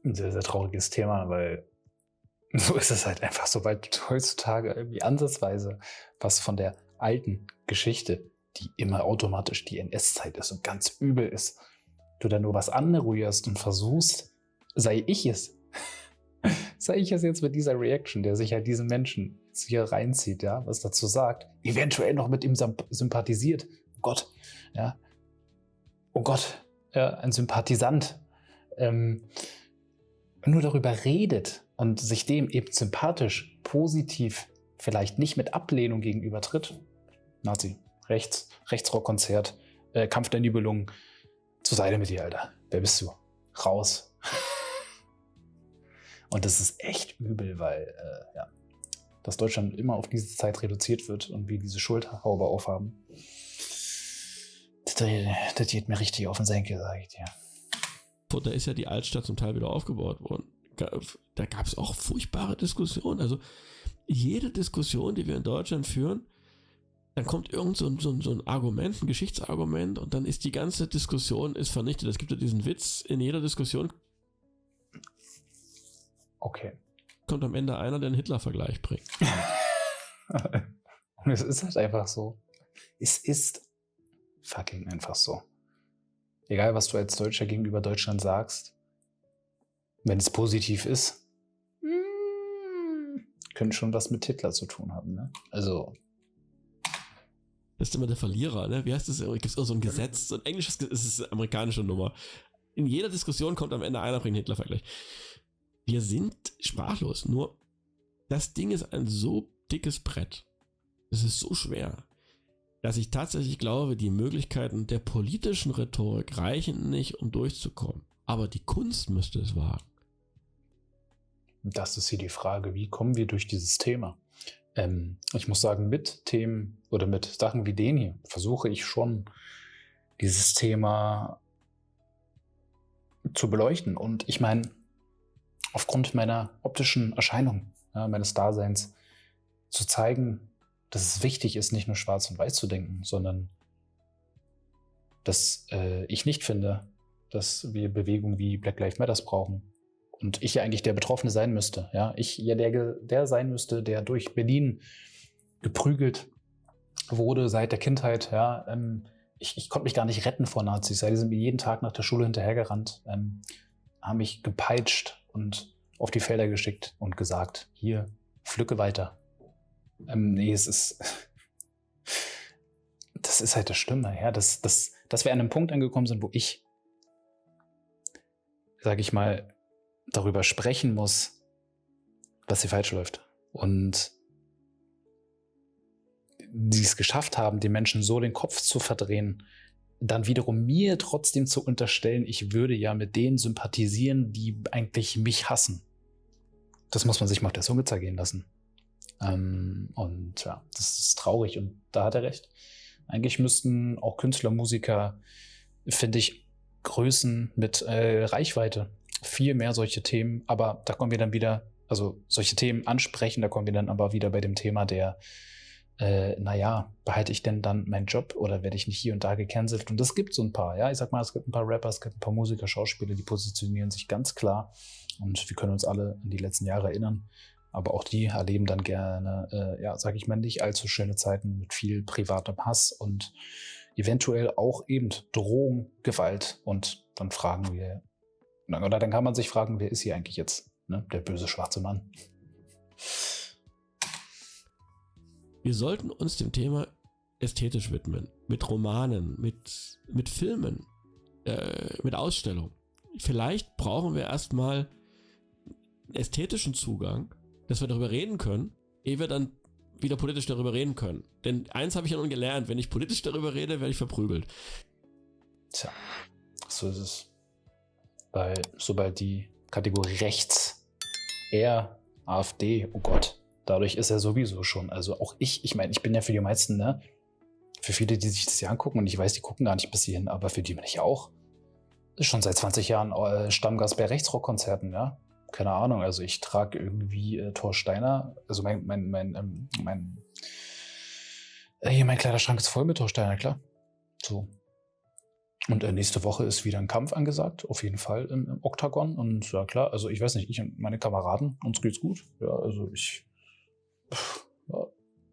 ein sehr, sehr trauriges Thema, weil so ist es halt einfach, sobald heutzutage irgendwie ansatzweise was von der alten Geschichte, die immer automatisch die NS-Zeit ist und ganz übel ist, du da nur was anrührst und versuchst, sei ich es jetzt mit dieser Reaction, der sich halt diesen Menschen hier reinzieht, ja, was dazu sagt, eventuell noch mit ihm sympathisiert. Oh Gott, ja. Oh Gott, ja, ein Sympathisant. Nur darüber redet und sich dem eben sympathisch, positiv, vielleicht nicht mit Ablehnung gegenübertritt. Nazi, Rechtsrockkonzert, Kampf der Nibelungen, zur Seite mit dir, Alter. Wer bist du? Raus. Und das ist echt übel, weil dass Deutschland immer auf diese Zeit reduziert wird und wir diese Schuldhaube aufhaben. Das geht mir richtig auf den Senkel, sage ich dir. Da ist ja die Altstadt zum Teil wieder aufgebaut worden. Da gab es auch furchtbare Diskussionen. Also jede Diskussion, die wir in Deutschland führen, dann kommt irgend so ein Argument, ein Geschichtsargument und dann ist die ganze Diskussion vernichtet. Es gibt ja diesen Witz, in jeder Diskussion okay. Kommt am Ende einer, der einen Hitler-Vergleich bringt. Und es ist halt einfach so. Es ist fucking einfach so. Egal, was du als Deutscher gegenüber Deutschland sagst, wenn es positiv ist, könnte schon was mit Hitler zu tun haben, ne? Also. Das ist immer der Verlierer, ne? Wie heißt das? Gibt es auch so ein Gesetz, so ein englisches Gesetz, es ist eine amerikanische Nummer. In jeder Diskussion kommt am Ende einer, bringt einen Hitler-Vergleich. Wir sind sprachlos, nur das Ding ist ein so dickes Brett. Es ist so schwer, dass ich tatsächlich glaube, die Möglichkeiten der politischen Rhetorik reichen nicht, um durchzukommen. Aber die Kunst müsste es wagen. Das ist hier die Frage, wie kommen wir durch dieses Thema? Ich muss sagen, mit Themen oder mit Sachen wie den hier versuche ich schon, dieses Thema zu beleuchten. Und ich meine, aufgrund meiner optischen Erscheinung, ja, meines Daseins, zu zeigen, dass es wichtig ist, nicht nur schwarz und weiß zu denken, sondern dass ich nicht finde, dass wir Bewegungen wie Black Lives Matter brauchen. Und ich ja eigentlich der Betroffene sein müsste. Ja? Ich ja der sein müsste, der durch Berlin geprügelt wurde seit der Kindheit. Ja? Ich konnte mich gar nicht retten vor Nazis. Die sind mir jeden Tag nach der Schule hinterhergerannt, haben mich gepeitscht und auf die Felder geschickt und gesagt, hier, pflücke weiter. Nee, das ist halt das Schlimme, ja, dass wir an einem Punkt angekommen sind, wo ich, sage ich mal, darüber sprechen muss, was hier falsch läuft. Und die es geschafft haben, den Menschen so den Kopf zu verdrehen, dann wiederum mir trotzdem zu unterstellen, ich würde ja mit denen sympathisieren, die eigentlich mich hassen. Das muss man sich mal auf der Zunge zergehen lassen. Und ja, das ist traurig und da hat er recht. Eigentlich müssten auch Künstler, Musiker, finde ich, Größen mit Reichweite viel mehr solche Themen, aber da kommen wir dann wieder, also solche Themen ansprechen, da kommen wir dann aber wieder bei dem Thema der behalte ich denn dann meinen Job oder werde ich nicht hier und da gecancelt? Und es gibt so ein paar, ja, ich sag mal, es gibt ein paar Rapper, es gibt ein paar Musiker, Schauspieler, die positionieren sich ganz klar und wir können uns alle an die letzten Jahre erinnern, aber auch die erleben dann gerne, sage ich mal, nicht allzu schöne Zeiten mit viel privatem Hass und eventuell auch eben Drohung, Gewalt und dann fragen wir, oder dann kann man sich fragen, wer ist hier eigentlich jetzt, ne, der böse schwarze Mann? Wir sollten uns dem Thema ästhetisch widmen. Mit Romanen, mit Filmen, mit Ausstellungen. Vielleicht brauchen wir erstmal einen ästhetischen Zugang, dass wir darüber reden können, ehe wir dann wieder politisch darüber reden können. Denn eins habe ich ja nun gelernt, wenn ich politisch darüber rede, werde ich verprügelt. Tja, so ist es. Weil sobald die Kategorie rechts, AfD, oh Gott, dadurch ist er sowieso schon, also auch ich meine, ich bin ja für die meisten, ne, für viele, die sich das hier angucken und ich weiß, die gucken gar nicht bis hierhin, aber für die bin ich ja auch schon seit 20 Jahren Stammgast bei Rechtsrock-Konzerten, ja, keine Ahnung, also ich trage irgendwie Thor Steiner, also mein Kleiderschrank ist voll mit Thor Steiner, klar, so. Und nächste Woche ist wieder ein Kampf angesagt, auf jeden Fall im Oktagon und ja klar, also ich weiß nicht, ich und meine Kameraden, uns geht's gut, ja, also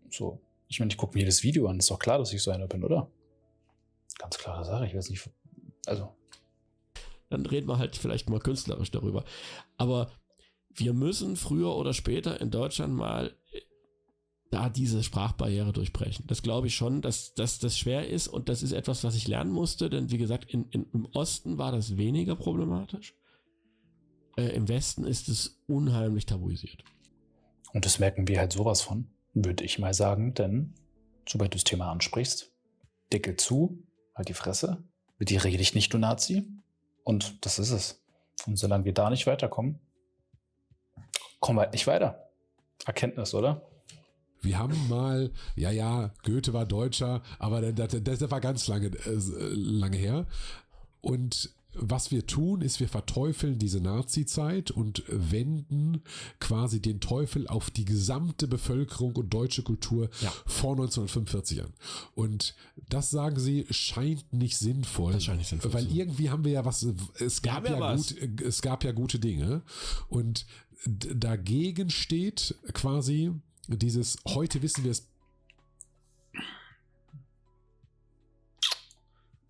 so. Ich meine, ich gucke mir jedes Video an. Ist doch klar, dass ich so einer bin, oder? Ganz klare Sache. Ich weiß nicht. Also. Dann reden wir halt vielleicht mal künstlerisch darüber. Aber wir müssen früher oder später in Deutschland mal da diese Sprachbarriere durchbrechen. Das glaube ich schon, dass das schwer ist und das ist etwas, was ich lernen musste. Denn wie gesagt, im Osten war das weniger problematisch. Im Westen ist es unheimlich tabuisiert. Und das merken wir halt sowas von, würde ich mal sagen, denn sobald du das Thema ansprichst, Deckel zu, halt die Fresse, mit dir rede ich nicht, du Nazi. Und das ist es. Und solange wir da nicht weiterkommen, kommen wir halt nicht weiter. Erkenntnis, oder? Wir haben mal, Goethe war Deutscher, aber das war ganz lange her. Und was wir tun, ist, wir verteufeln diese Nazi-Zeit und wenden quasi den Teufel auf die gesamte Bevölkerung und deutsche Kultur vor 1945 an. Und das, sagen sie, scheint nicht sinnvoll. Das scheint nicht sinnvoll. Weil irgendwie haben wir ja was, es gab ja gute Dinge. Und dagegen steht quasi dieses, heute wissen wir es.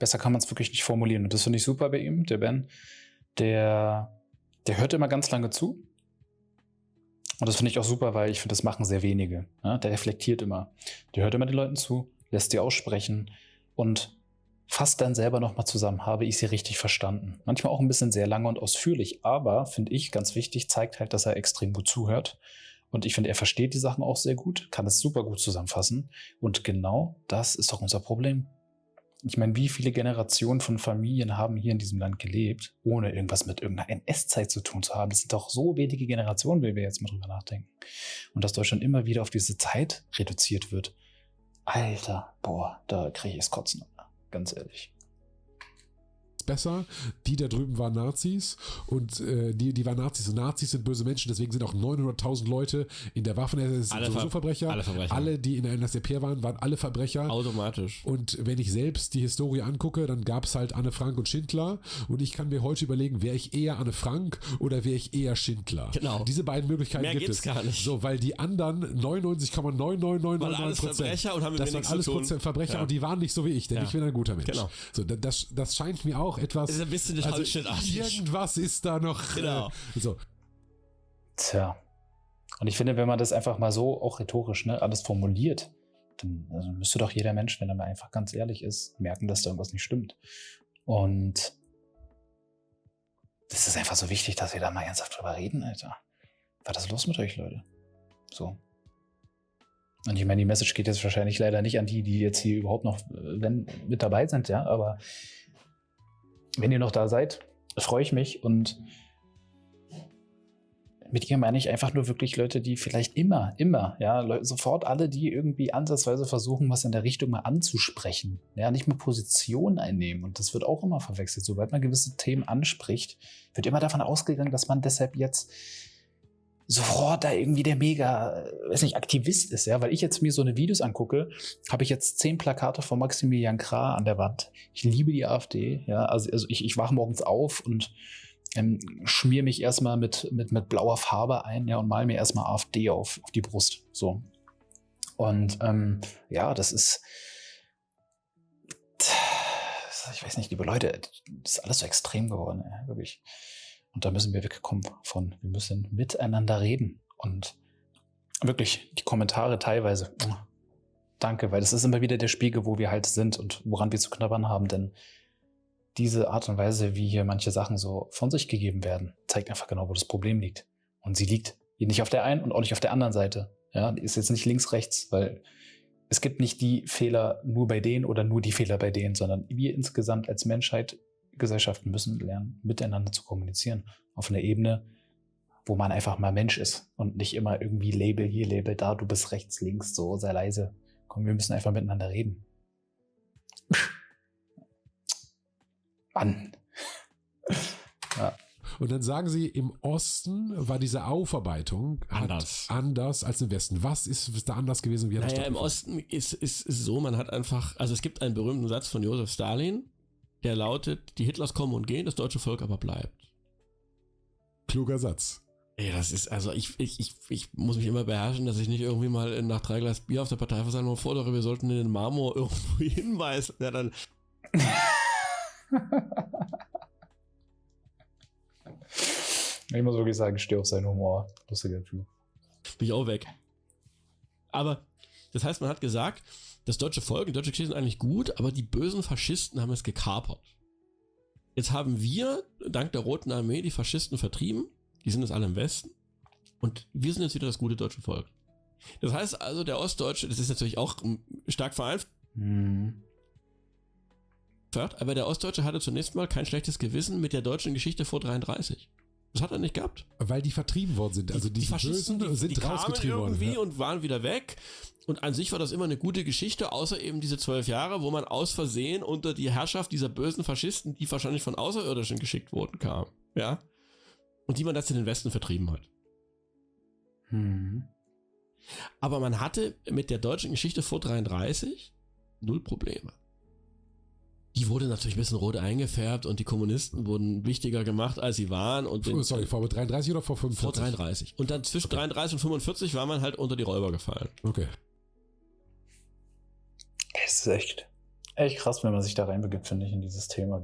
Besser kann man es wirklich nicht formulieren. Und das finde ich super bei ihm, der Ben. Der hört immer ganz lange zu. Und das finde ich auch super, weil ich finde, das machen sehr wenige. Ja, der reflektiert immer. Der hört immer den Leuten zu, lässt sie aussprechen und fasst dann selber nochmal zusammen, habe ich sie richtig verstanden. Manchmal auch ein bisschen sehr lange und ausführlich, aber, finde ich, ganz wichtig, zeigt halt, dass er extrem gut zuhört Und ich finde, er versteht die Sachen auch sehr gut, kann es super gut zusammenfassen. Und genau das ist doch unser Problem. Ich meine, wie viele Generationen von Familien haben hier in diesem Land gelebt, ohne irgendwas mit irgendeiner NS-Zeit zu tun zu haben? Das sind doch so wenige Generationen, wenn wir jetzt mal drüber nachdenken. Und dass Deutschland immer wieder auf diese Zeit reduziert wird. Alter, boah, da kriege ich es kotzen, ganz ehrlich. Besser. Die da drüben waren Nazis und die waren Nazis und Nazis sind böse Menschen, deswegen sind auch 900.000 Leute in der Waffen-SS sowieso Verbrecher. Alle Verbrecher. Alle, die in der NSDAP waren alle Verbrecher. Automatisch. Und wenn ich selbst die Historie angucke, dann gab es halt Anne Frank und Schindler und ich kann mir heute überlegen, wäre ich eher Anne Frank oder wäre ich eher Schindler? Genau. Diese beiden Möglichkeiten Mehr gibt es. gar nicht. So, weil die anderen 99,99999% Verbrecher und haben mit das waren alles Verbrecher und die waren nicht so wie ich, denn ich bin ein guter Mensch. Genau. So, das scheint mir auch etwas. Das ist ein bisschen irgendwas ist da noch. Genau. So. Tja. Und ich finde, wenn man das einfach mal so auch rhetorisch alles formuliert, dann müsste doch jeder Mensch, wenn er mal einfach ganz ehrlich ist, merken, dass da irgendwas nicht stimmt. Und das ist einfach so wichtig, dass wir da mal ernsthaft drüber reden, Alter. Was ist los mit euch, Leute? So. Und ich meine, die Message geht jetzt wahrscheinlich leider nicht an die jetzt hier überhaupt noch mit dabei sind, ja, aber wenn ihr noch da seid, freue ich mich und mit ihr meine ich einfach nur wirklich Leute, die vielleicht immer, ja, sofort alle, die irgendwie ansatzweise versuchen, was in der Richtung mal anzusprechen, ja, nicht mehr Position einnehmen und das wird auch immer verwechselt. Sobald man gewisse Themen anspricht, wird immer davon ausgegangen, dass man deshalb jetzt sofort da irgendwie der mega, Aktivist ist, ja, weil ich jetzt mir so eine Videos angucke, habe ich jetzt 10 Plakate von Maximilian Krah an der Wand. Ich liebe die AfD, ja, also ich wache morgens auf und schmier mich erstmal mit blauer Farbe ein, ja, und mal mir erstmal AfD auf die Brust, so. Und ja, das ist, ich weiß nicht, liebe Leute, das ist alles so extrem geworden, wirklich. Und da müssen wir wegkommen von. Wir müssen miteinander reden. Und wirklich, die Kommentare teilweise, danke, weil das ist immer wieder der Spiegel, wo wir halt sind und woran wir zu knabbern haben. Denn diese Art und Weise, wie hier manche Sachen so von sich gegeben werden, zeigt einfach genau, wo das Problem liegt. Und sie liegt hier nicht auf der einen und auch nicht auf der anderen Seite. Ja, die ist jetzt nicht links, rechts, weil es gibt nicht die Fehler nur bei denen oder nur die Fehler bei denen, sondern wir insgesamt als Menschheit, Gesellschaften müssen lernen, miteinander zu kommunizieren. Auf einer Ebene, wo man einfach mal Mensch ist und nicht immer irgendwie Label hier, Label da, du bist rechts, links, so, sei leise. Komm, wir müssen einfach miteinander reden. Mann. Ja. Und dann sagen sie, im Osten war diese Aufarbeitung anders als im Westen. Was ist da anders gewesen? Wie hat im Osten ist so, man hat einfach, also es gibt einen berühmten Satz von Josef Stalin, der lautet, die Hitlers kommen und gehen, das deutsche Volk aber bleibt. Kluger Satz. Ey, das ist, also ich muss mich immer beherrschen, dass ich nicht irgendwie mal nach 3 Glas Bier auf der Parteiversammlung fordere, wir sollten in den Marmor irgendwo hinweisen. Ja, dann. Ich muss wirklich sagen, ich stehe auf seinen Humor. Lustiger Typ. Bin ich auch weg. Aber, das heißt, man hat gesagt, das deutsche Volk, die deutsche Geschichte sind eigentlich gut, aber die bösen Faschisten haben es gekapert. Jetzt haben wir, dank der Roten Armee, die Faschisten vertrieben. Die sind jetzt alle im Westen. Und wir sind jetzt wieder das gute deutsche Volk. Das heißt also, der Ostdeutsche, das ist natürlich auch stark vereinfacht, aber der Ostdeutsche hatte zunächst mal kein schlechtes Gewissen mit der deutschen Geschichte vor 33. Das hat er nicht gehabt. Weil die vertrieben worden sind. Also die Faschisten, Bösen sind die rausgetrieben kamen irgendwie worden. und waren wieder weg. Und an sich war das immer eine gute Geschichte, außer eben diese 12 Jahre, wo man aus Versehen unter die Herrschaft dieser bösen Faschisten, die wahrscheinlich von Außerirdischen geschickt wurden, kam. Ja. Und die man das in den Westen vertrieben hat. Aber man hatte mit der deutschen Geschichte vor 33 null Probleme. Die wurde natürlich ein bisschen rot eingefärbt und die Kommunisten wurden wichtiger gemacht, als sie waren. Und vor 33 oder vor 45? Vor 33. Und dann zwischen 33 und 45 war man halt unter die Räuber gefallen. Okay. Es ist echt krass, wenn man sich da reinbegibt, finde ich, in dieses Thema,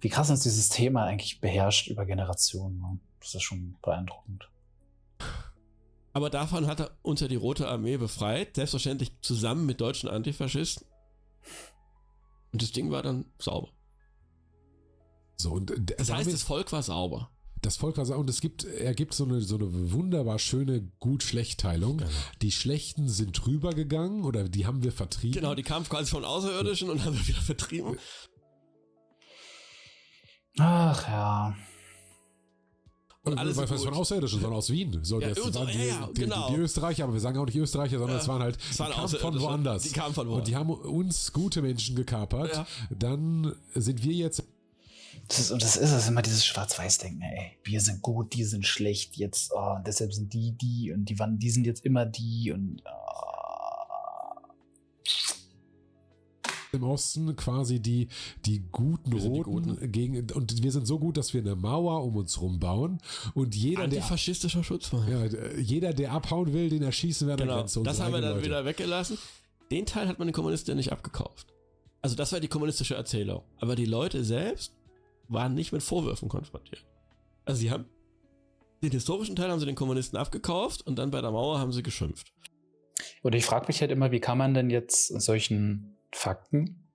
wie krass uns dieses Thema eigentlich beherrscht über Generationen. Ne? Das ist schon beeindruckend. Aber davon hat er uns ja die Rote Armee befreit, selbstverständlich zusammen mit deutschen Antifaschisten. Und das Ding war dann sauber. So, und das heißt, das Volk war sauber. Das Volk und er gibt so eine wunderbar schöne Gut-Schlecht-Teilung. Genau. Die Schlechten sind rübergegangen oder die haben wir vertrieben. Genau, die kamen quasi von Außerirdischen und haben wir wieder vertrieben. Ach ja. Und alles was gut. von Außerirdischen, sondern aus Wien. So, Ja, das so, waren genau. die Österreicher, aber wir sagen auch nicht Österreicher, sondern es waren halt, die kamen von woanders. Die kamen von woanders. Und die haben uns gute Menschen gekapert. Ja. Dann sind wir jetzt... Das ist immer dieses Schwarz-Weiß-Denken, ey. Wir sind gut, die sind schlecht, jetzt, deshalb sind die und die sind jetzt immer die und im Osten quasi die guten Roten gegen, und wir sind so gut, dass wir eine Mauer um uns rum bauen und antifaschistischer Schutzmann. Ja, jeder, der abhauen will, den erschießen wir an der Grenze. Das haben wir dann wieder weggelassen. Den Teil hat man den Kommunisten nicht abgekauft. Also das war die kommunistische Erzählung. Aber die Leute selbst waren nicht mit Vorwürfen konfrontiert. Also sie haben den historischen Teil haben sie den Kommunisten abgekauft und dann bei der Mauer haben sie geschimpft. Und ich frage mich halt immer, wie kann man denn jetzt solchen Fakten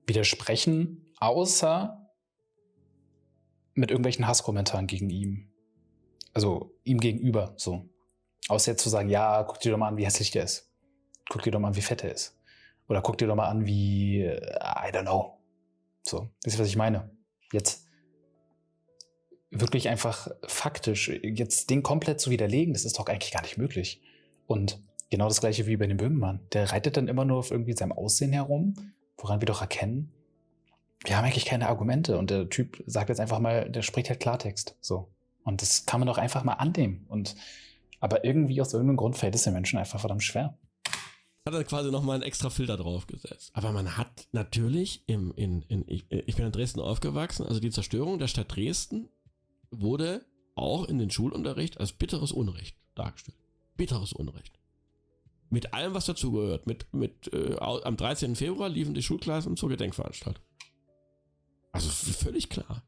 widersprechen, außer mit irgendwelchen Hasskommentaren gegen ihn. Also ihm gegenüber, so. Außer jetzt zu sagen, ja, guck dir doch mal an, wie hässlich der ist. Guck dir doch mal an, wie fett er ist. Oder guck dir doch mal an, wie, I don't know. So, das ist, was ich meine. Jetzt wirklich einfach faktisch, jetzt den komplett zu widerlegen, das ist doch eigentlich gar nicht möglich. Und genau das gleiche wie bei dem Böhmermann. Der reitet dann immer nur auf irgendwie seinem Aussehen herum, woran wir doch erkennen, wir haben eigentlich keine Argumente. Und der Typ sagt jetzt einfach mal, der spricht halt Klartext. So. Und das kann man doch einfach mal annehmen. Aber irgendwie aus irgendeinem Grund fällt es den Menschen einfach verdammt schwer. Hat er quasi nochmal einen extra Filter draufgesetzt. Aber man hat natürlich ich bin in Dresden aufgewachsen, also die Zerstörung der Stadt Dresden wurde auch in den Schulunterricht als bitteres Unrecht dargestellt. Bitteres Unrecht. Mit allem, was dazugehört. Am 13. Februar liefen die Schulklassen zur Gedenkveranstaltung. Also völlig klar.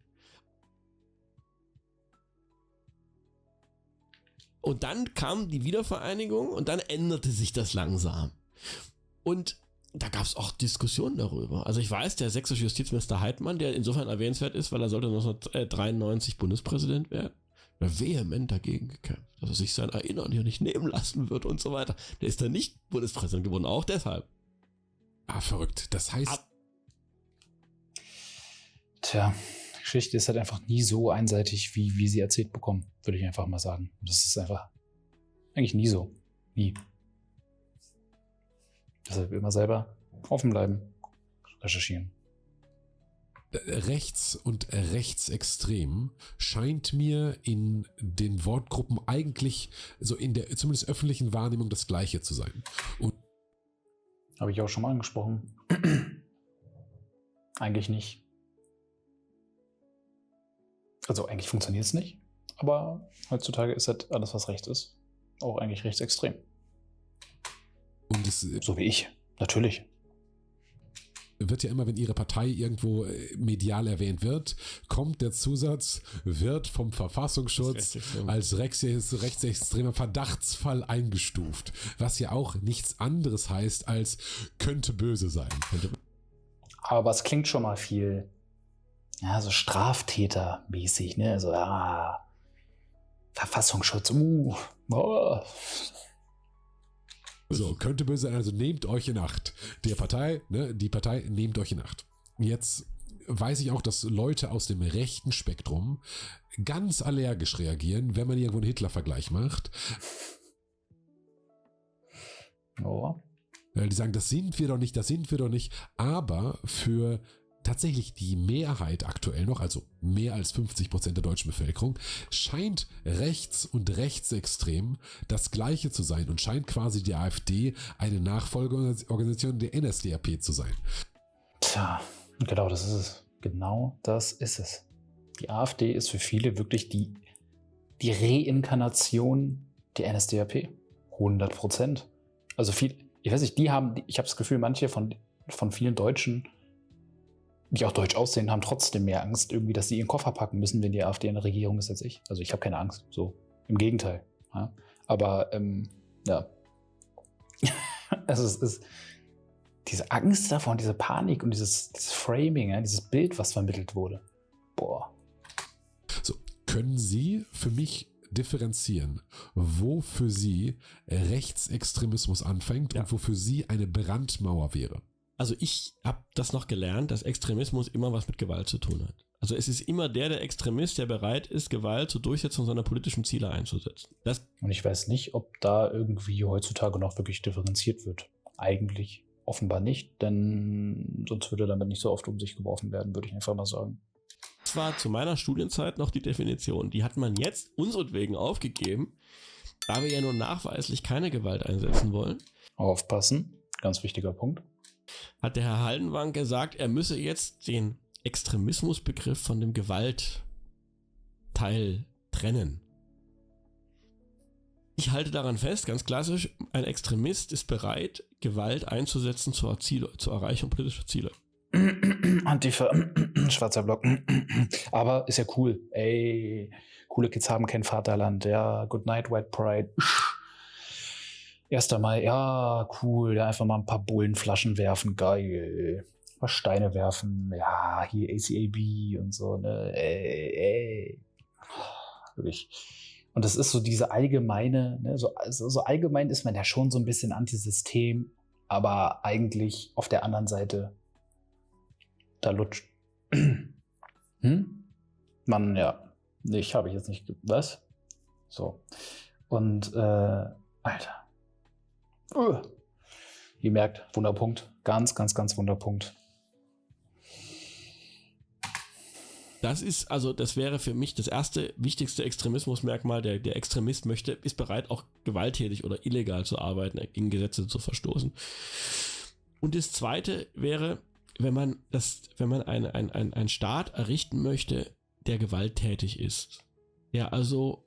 Und dann kam die Wiedervereinigung und dann änderte sich das langsam. Und da gab es auch Diskussionen darüber. Also ich weiß, der sächsische Justizminister Heidmann, der insofern erwähnenswert ist, weil er sollte 1993 Bundespräsident werden, vehement dagegen gekämpft, dass er sich sein Erinnern hier nicht nehmen lassen wird und so weiter. Der ist dann nicht Bundespräsident geworden, auch deshalb. Verrückt. Das heißt... Tja, die Geschichte ist halt einfach nie so einseitig, wie sie erzählt bekommen, würde ich einfach mal sagen. Das ist einfach eigentlich nie so. Nie. Deshalb immer selber offen bleiben, recherchieren. Rechts und rechtsextrem scheint mir in den Wortgruppen eigentlich so in der zumindest öffentlichen Wahrnehmung das Gleiche zu sein. Und habe ich auch schon mal angesprochen. Eigentlich nicht. Also eigentlich funktioniert es nicht, aber heutzutage ist halt alles, was rechts ist, auch eigentlich rechtsextrem. Und es, so wie ich, natürlich. Wird ja immer, wenn ihre Partei irgendwo medial erwähnt wird, kommt der Zusatz, wird vom Verfassungsschutz als rechtsextremer Verdachtsfall eingestuft. Was ja auch nichts anderes heißt als könnte böse sein. Aber es klingt schon mal viel, ja, so Straftätermäßig, ne? Also, Verfassungsschutz, oh. So, könnte böse sein, also nehmt euch in Acht. Die Partei nehmt euch in Acht. Jetzt weiß ich auch, dass Leute aus dem rechten Spektrum ganz allergisch reagieren, wenn man irgendwo einen Hitler-Vergleich macht. Oh. Die sagen, das sind wir doch nicht. Aber für tatsächlich die Mehrheit aktuell noch, also mehr als 50% der deutschen Bevölkerung, scheint rechts und rechtsextrem das Gleiche zu sein und scheint quasi die AfD eine Nachfolgeorganisation der NSDAP zu sein. Tja, genau das ist es. Genau das ist es. Die AfD ist für viele wirklich die Reinkarnation der NSDAP. 100%. Also ich weiß nicht, ich habe das Gefühl, manche von vielen Deutschen, die auch deutsch aussehen, haben trotzdem mehr Angst, irgendwie, dass sie ihren Koffer packen müssen, wenn die AfD in der Regierung ist als ich. Also ich habe keine Angst, so im Gegenteil. Ja? Aber ja, also es ist diese Angst davon, diese Panik und dieses Framing, ja, dieses Bild, was vermittelt wurde. Boah. Können Sie für mich differenzieren, wo für Sie Rechtsextremismus anfängt und wo für Sie eine Brandmauer wäre? Also ich habe das noch gelernt, dass Extremismus immer was mit Gewalt zu tun hat. Also es ist immer der Extremist, der bereit ist, Gewalt zur Durchsetzung seiner politischen Ziele einzusetzen. Und ich weiß nicht, ob da irgendwie heutzutage noch wirklich differenziert wird. Eigentlich offenbar nicht, denn sonst würde damit nicht so oft um sich geworfen werden, würde ich einfach mal sagen. Das war zu meiner Studienzeit noch die Definition. Die hat man jetzt unseretwegen aufgegeben, da wir ja nur nachweislich keine Gewalt einsetzen wollen. Aufpassen, ganz wichtiger Punkt. Hat der Herr Haldenwang gesagt, er müsse jetzt den Extremismusbegriff von dem Gewaltteil trennen. Ich halte daran fest, ganz klassisch, ein Extremist ist bereit, Gewalt einzusetzen zur Erreichung politischer Ziele. Antifa, schwarzer Block. Aber ist ja cool. Ey, coole Kids haben kein Vaterland. Ja, good night, White Pride. 1. Mai, ja, cool. Ja, einfach mal ein paar Bullenflaschen werfen. Geil. Ein paar Steine werfen. Ja, hier ACAB und so, ne. Ey. Wirklich. Und das ist so diese allgemeine, ne, so allgemein ist man ja schon so ein bisschen Antisystem, aber eigentlich auf der anderen Seite da lutscht. Mann, ja. Ich habe jetzt nicht. Was? So. Und, Alter. Ihr merkt, Wunderpunkt. Ganz, ganz, ganz Wunderpunkt. Das wäre für mich das erste wichtigste Extremismusmerkmal. Der Extremist ist bereit, auch gewalttätig oder illegal zu arbeiten, gegen Gesetze zu verstoßen. Und das zweite wäre, wenn man einen Staat errichten möchte, der gewalttätig ist, der also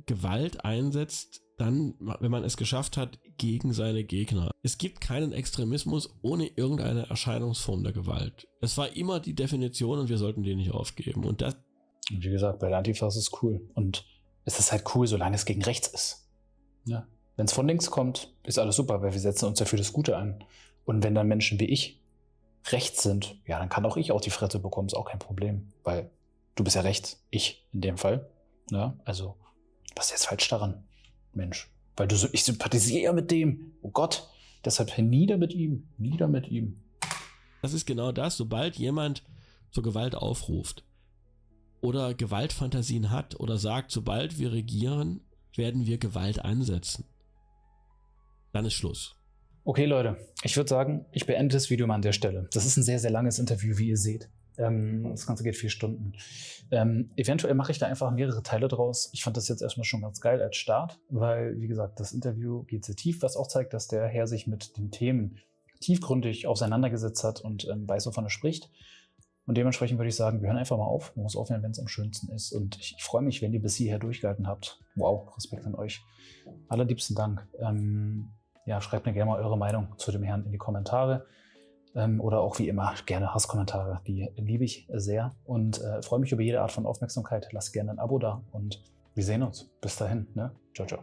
Gewalt einsetzt, dann, wenn man es geschafft hat, gegen seine Gegner. Es gibt keinen Extremismus ohne irgendeine Erscheinungsform der Gewalt. Es war immer die Definition und wir sollten die nicht aufgeben. Und wie gesagt, bei der Antifa ist es cool. Und es ist halt cool, solange es gegen rechts ist. Ja. Wenn es von links kommt, ist alles super, weil wir setzen uns ja für das Gute ein. Und wenn dann Menschen wie ich rechts sind, ja, dann kann auch ich auf die Fresse bekommen, ist auch kein Problem. Weil du bist ja rechts, ich in dem Fall. Ja, also, was ist jetzt falsch daran? Mensch, weil ich sympathisiere ja mit dem. Oh Gott, deshalb nieder mit ihm, nieder mit ihm. Das ist genau das, sobald jemand zur Gewalt aufruft oder Gewaltfantasien hat oder sagt, sobald wir regieren, werden wir Gewalt einsetzen, dann ist Schluss. Okay, Leute, ich würde sagen, ich beende das Video mal an der Stelle. Das ist ein sehr, sehr langes Interview, wie ihr seht. Das Ganze geht 4 Stunden. Eventuell mache ich da einfach mehrere Teile draus. Ich fand das jetzt erstmal schon ganz geil als Start, weil, wie gesagt, das Interview geht sehr tief, was auch zeigt, dass der Herr sich mit den Themen tiefgründig auseinandergesetzt hat und weiß, wovon er spricht. Und dementsprechend würde ich sagen, wir hören einfach mal auf. Man muss aufhören, wenn es am schönsten ist. Und ich freue mich, wenn ihr bis hierher durchgehalten habt. Wow, Respekt an euch. Allerliebsten Dank. Ja, schreibt mir gerne mal eure Meinung zu dem Herrn in die Kommentare. Oder auch wie immer gerne Hasskommentare, die liebe ich sehr und freue mich über jede Art von Aufmerksamkeit. Lasst gerne ein Abo da und wir sehen uns. Bis dahin, ne? Ciao, ciao.